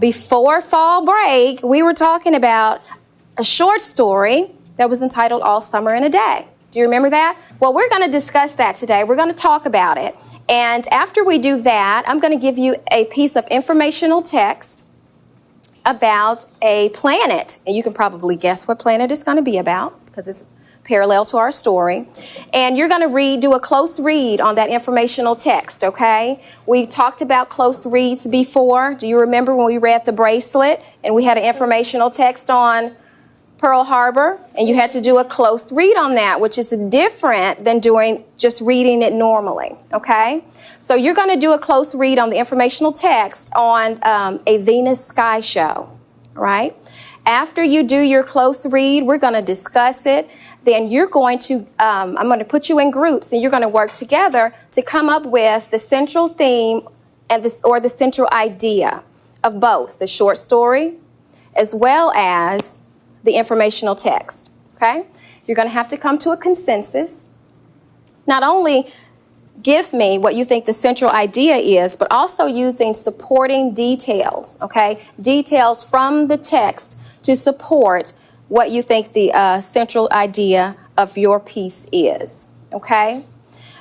before fall break, we were talking about a short story that was entitled All Summer in a Day. Do you remember that? Well, we're going to discuss that today. We're going to talk about it. And after we do that, I'm going to give you a piece of informational text about a planet. And you can probably guess what planet it's going to be about because it's parallel to our story. And you're going to do a close read on that informational text, okay? We talked about close reads before. Do you remember when we read The Bracelet and we had an informational text on Pearl Harbor, and you had to do a close read on that, which is different than just reading it normally, okay? So you're going to do a close read on the informational text on a Venus sky show, right? After you do your close read, we're going to discuss it. Then you're going to, I'm going to put you in groups, and you're going to work together to come up with the central theme and the central idea of both the short story as well as the informational text, okay? You're going to have to come to a consensus. Not only give me what you think the central idea is, but also using supporting details, okay? Details from the text to support what you think the central idea of your piece is, okay?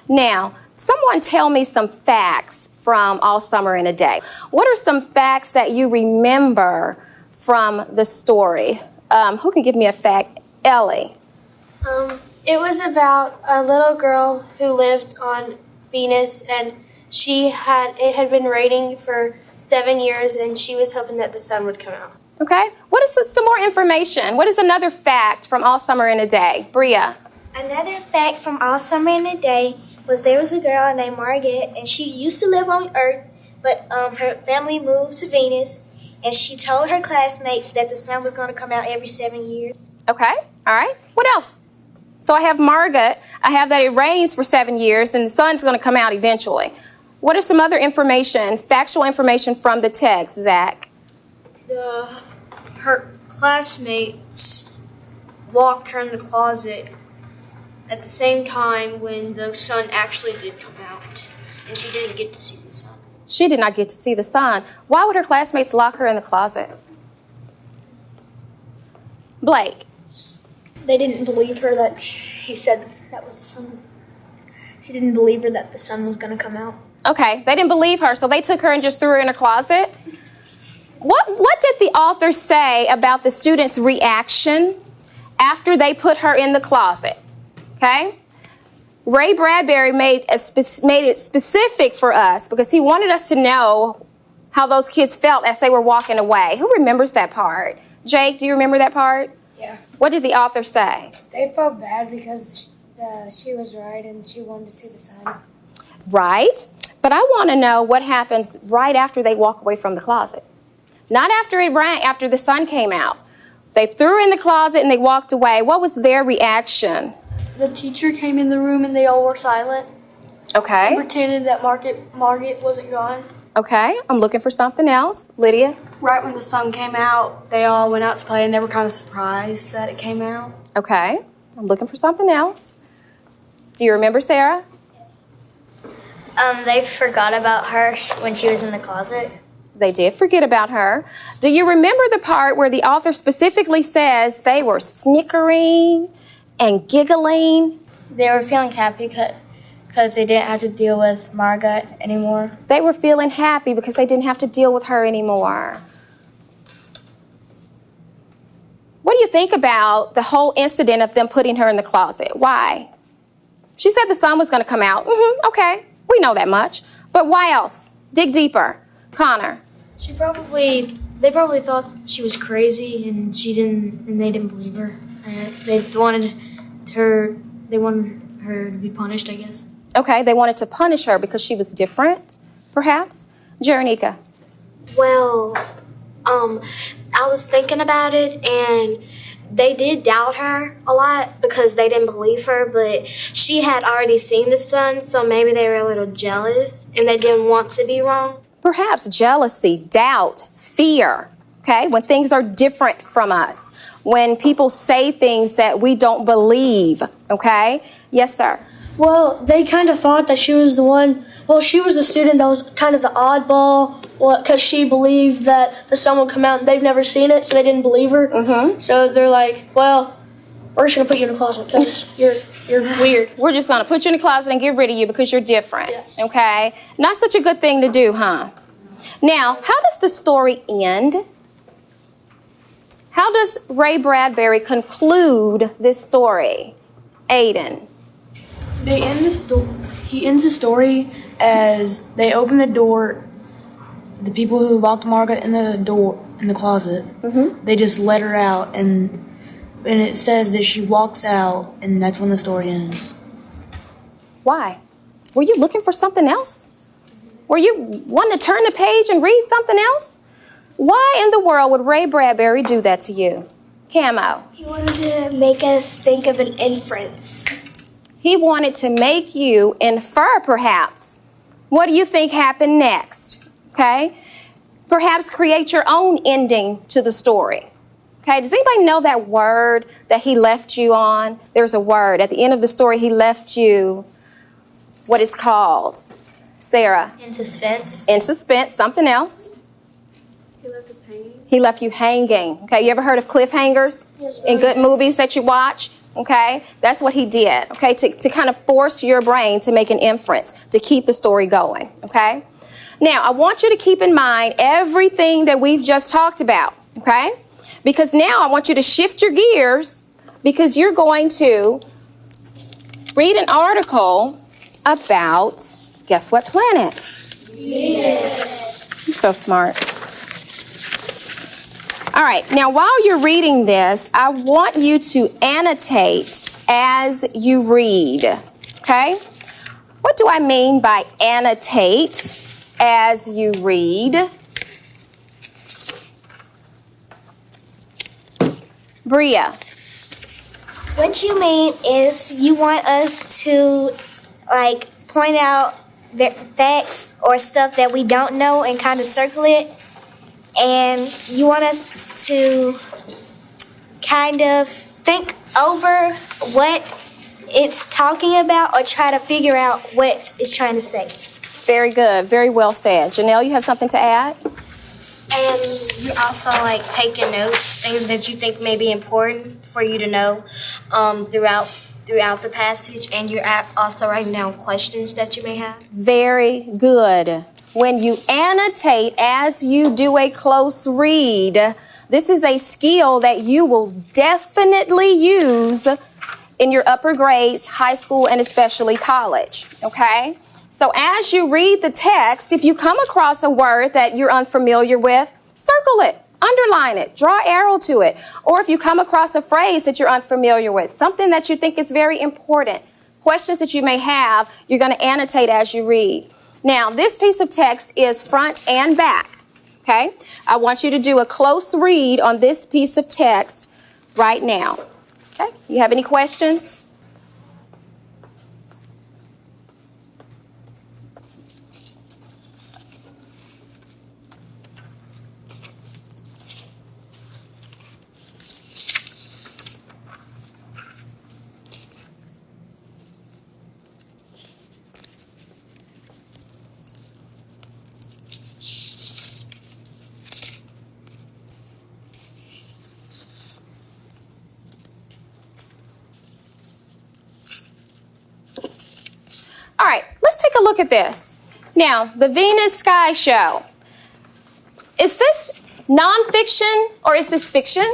Now, someone tell me some facts from All Summer in a Day. What are some facts that you remember from the story? Who can give me a fact? Ellie. It was about a little girl who lived on Venus, and it had been raining for 7 years, and she was hoping that the sun would come out. Okay. What is some more information? What is another fact from All Summer in a Day? Bria. Another fact from All Summer in a Day was there was a girl named Margaret, and she used to live on Earth, but her family moved to Venus. And she told her classmates that the sun was going to come out every 7 years. Okay. All right. What else? So I have Margaret. I have that it rains for 7 years and the sun's going to come out eventually. What are some other information, factual information from the text, Zach? Her classmates locked her in the closet at the same time when the sun actually did come out. And she didn't get to see the sun. She did not get to see the sun. Why would her classmates lock her in the closet? Blake. They didn't believe her that he said that was the sun. She didn't believe her that the sun was going to come out. Okay, they didn't believe her, so they took her and just threw her in a closet. What did the author say about the students' reaction after they put her in the closet? Okay? Ray Bradbury made it specific for us because he wanted us to know how those kids felt as they were walking away. Who remembers that part? Jake, do you remember that part? Yeah. What did the author say? They felt bad because she was right and she wanted to see the sun. Right. But I want to know what happens right after they walk away from the closet. Not after it rained, after the sun came out. They threw her in the closet and they walked away. What was their reaction? The teacher came in the room and they all were silent. Okay. And pretended that Margaret wasn't gone. Okay. I'm looking for something else. Lydia? Right when the sun came out, they all went out to play and they were kind of surprised that it came out. Okay. I'm looking for something else. Do you remember, Sarah? They forgot about her when she was in the closet. They did forget about her. Do you remember the part where the author specifically says they were snickering and giggling? They were feeling happy because they didn't have to deal with Margaret anymore. They were feeling happy because they didn't have to deal with her anymore. What do you think about the whole incident of them putting her in the closet? Why? She said the sun was going to come out. Okay, we know that much. But why else? Dig deeper. Connor. They probably thought she was crazy and they didn't believe her. They wanted her to be punished, I guess. Okay, they wanted to punish her because she was different, perhaps? Jeronica. Well, I was thinking about it, and they did doubt her a lot because they didn't believe her, but she had already seen the sun, so maybe they were a little jealous, and they didn't want to be wrong. Perhaps jealousy, doubt, fear, okay? When things are different from us, when people say things that we don't believe, okay? Yes, sir. Well, they kind of thought that she was the one. Well, she was the student that was kind of the oddball, because she believed that the sun would come out, and they've never seen it, so they didn't believe her. Mm-hmm. So they're like, well, we're just gonna put you in a closet because you're weird. We're just going to put you in the closet and get rid of you because you're different. Yes. Okay? Not such a good thing to do, huh? Now, how does the story end? How does Ray Bradbury conclude this story? Aiden. They end the story. He ends the story as they open the door. The people who locked Margaret in the closet, they just let her out, and it says that she walks out, and that's when the story ends. Why? Were you looking for something else? Were you wanting to turn the page and read something else? Why in the world would Ray Bradbury do that to you? Camo. He wanted to make us think of an inference. He wanted to make you infer, perhaps. What do you think happened next? Okay? Perhaps create your own ending to the story. Okay? Does anybody know that word that he left you on? There's a word. At the end of the story, he left you what is called. Sarah. In suspense. In suspense. Something else. He left us hanging. He left you hanging. Okay? You ever heard of cliffhangers in good movies that you watch? Okay? That's what he did. Okay? To kind of force your brain to make an inference, to keep the story going. Okay? Now, I want you to keep in mind everything that we've just talked about. Okay? Because now I want you to shift your gears, because you're going to read an article about, guess what planet? Venus. You're so smart. All right, now while you're reading this, I want you to annotate as you read, okay? What do I mean by annotate as you read? Bria. What you mean is you want us to, like, point out facts or stuff that we don't know and kind of circle it. And you want us to kind of think over what it's talking about or try to figure out what it's trying to say. Very good. Very well said. Janelle, you have something to add? And you're also like taking notes, things that you think may be important for you to know throughout the passage, and you're also writing down questions that you may have. Very good. When you annotate as you do a close read, this is a skill that you will definitely use in your upper grades, high school, and especially college, okay? So as you read the text, if you come across a word that you're unfamiliar with, circle it, underline it, draw an arrow to it. Or if you come across a phrase that you're unfamiliar with, something that you think is very important, questions that you may have, you're going to annotate as you read. Now, this piece of text is front and back, okay? I want you to do a close read on this piece of text right now. Okay? You have any questions? All right, let's take a look at this. Now, the Venus Sky Show. Is this nonfiction or is this fiction?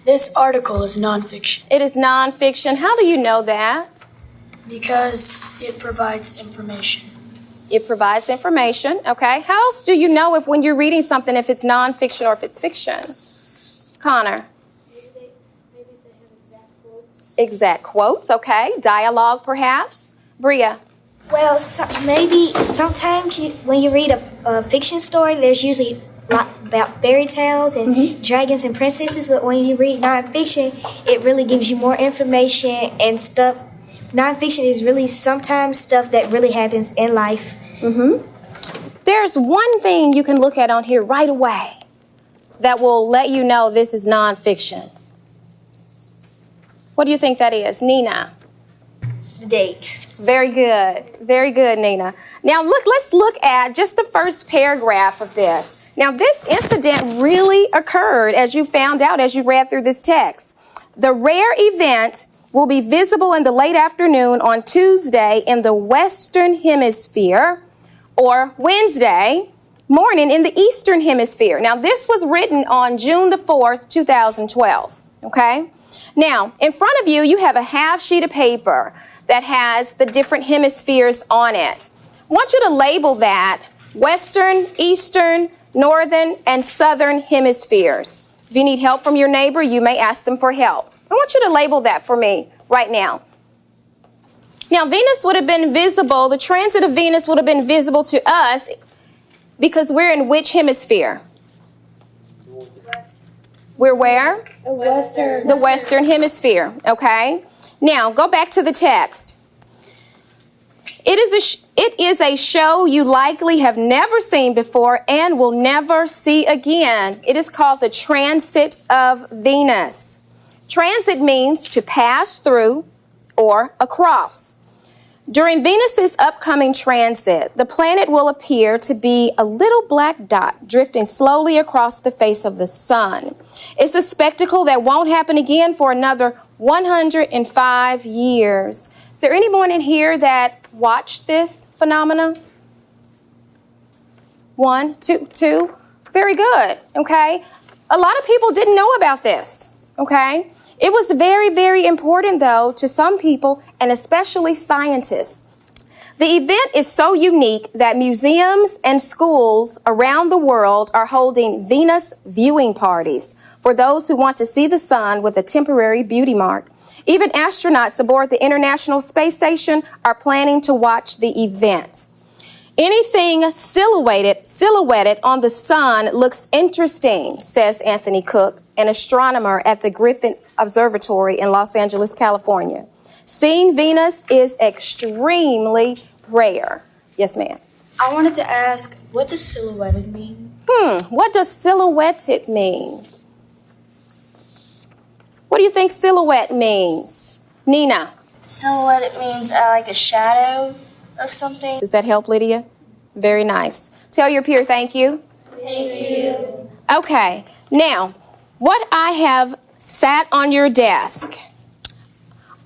This article is nonfiction It is nonfiction. How do you know that? because it provides information. It provides information, okay? How else do you know if when you're reading something if it's nonfiction or if it's fiction? Connor. Maybe they have exact quotes. Exact quotes, okay. Dialogue, perhaps. Bria. Well, maybe sometimes when you read a fiction story, there's usually a lot about fairy tales and dragons and princesses, but when you read nonfiction, it really gives you more information and stuff. Nonfiction is really sometimes stuff that really happens in life. There's one thing you can look at on here right away that will let you know this is nonfiction. What do you think that is? Nina. the date. Very good. Very good, Nina. Now let's look at just the first paragraph of this. Now this incident really occurred, as you found out as you read through this text. The rare event will be visible in the late afternoon on Tuesday in the Western Hemisphere, or Wednesday morning in the Eastern Hemisphere. Now this was written on June the 4th, 2012. Okay? Now, in front of you, you have a half sheet of paper that has the different hemispheres on it. I want you to label that Western, Eastern, Northern, and Southern hemispheres. If you need help from your neighbor, you may ask them for help. I want you to label that for me right now. Now, Venus would have been visible, the transit of Venus would have been visible to us because we're in which hemisphere? We're where? The Western Hemisphere, okay? Now, go back to the text. It is a show you likely have never seen before and will never see again. It is called the Transit of Venus. Transit means to pass through or across. During Venus's upcoming transit, the planet will appear to be a little black dot drifting slowly across the face of the sun. It's a spectacle that won't happen again for another 105 years. Is there anyone in here that watched this phenomenon? 1, 2. Very good, okay? A lot of people didn't know about this, okay? It was very, very important, though, to some people, and especially scientists. The event is so unique that museums and schools around the world are holding Venus viewing parties for those who want to see the sun with a temporary beauty mark. Even astronauts aboard the International Space Station are planning to watch the event. Anything silhouetted on the sun looks interesting, says Anthony Cook, an astronomer at the Griffin Observatory in Los Angeles, California. Seeing Venus is extremely rare. Yes, ma'am. I wanted to ask, what does silhouetted mean? What does silhouetted mean? What do you think silhouette means? Nina? Silhouette means like a shadow of something. Does that help, Lydia? Very nice. Tell your peer thank you. Thank you. Okay, now, what I have sat on your desk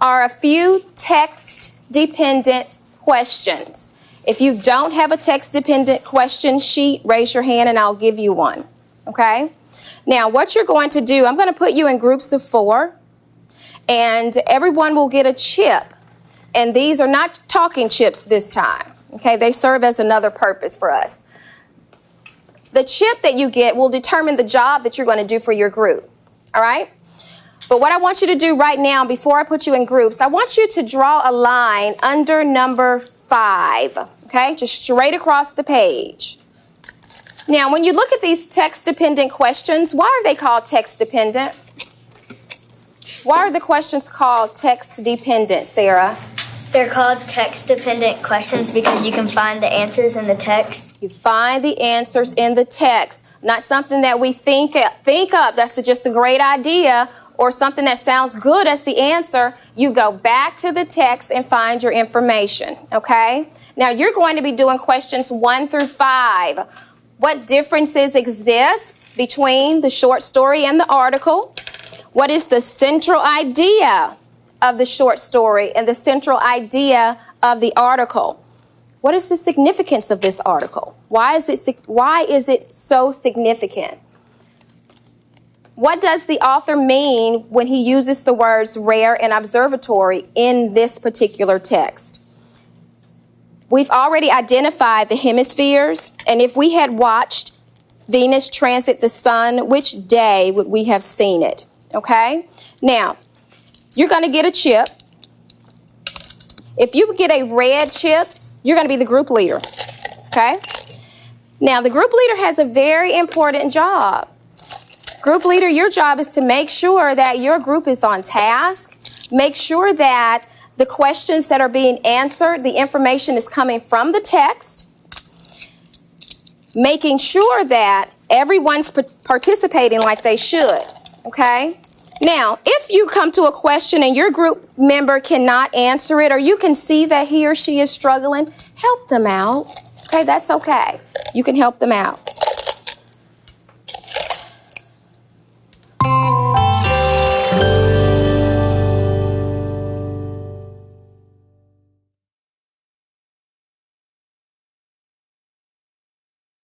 are a few text-dependent questions. If you don't have a text-dependent question sheet, raise your hand and I'll give you one, okay? Now, what you're going to do, I'm going to put you in groups of 4, and everyone will get a chip. And these are not talking chips this time, okay? They serve as another purpose for us. The chip that you get will determine the job that you're going to do for your group, all right? But what I want you to do right now, before I put you in groups, I want you to draw a line under number 5, okay? Just straight across the page. Now, when you look at these text-dependent questions, why are they called text-dependent? Why are the questions called text-dependent, Sarah? They're called text-dependent questions because you can find the answers in the text. You find the answers in the text, not something that we think up. That's just a great idea, or something that sounds good as the answer. You go back to the text and find your information, okay? Now, you're going to be doing questions 1 through 5. What differences exist between the short story and the article? What is the central idea of the short story and the central idea of the article? What is the significance of this article? Why is it so significant? What does the author mean when he uses the words rare and observatory in this particular text? We've already identified the hemispheres, and if we had watched Venus transit the sun, which day would we have seen it? Okay? Now, you're going to get a chip. If you get a red chip, you're going to be the group leader. Okay? Now, the group leader has a very important job. Group leader, your job is to make sure that your group is on task. Make sure that the questions that are being answered, the information is coming from the text. Making sure that everyone's participating like they should. Okay? Now, if you come to a question and your group member cannot answer it, or you can see that he or she is struggling, help them out. Okay, that's okay. You can help them out.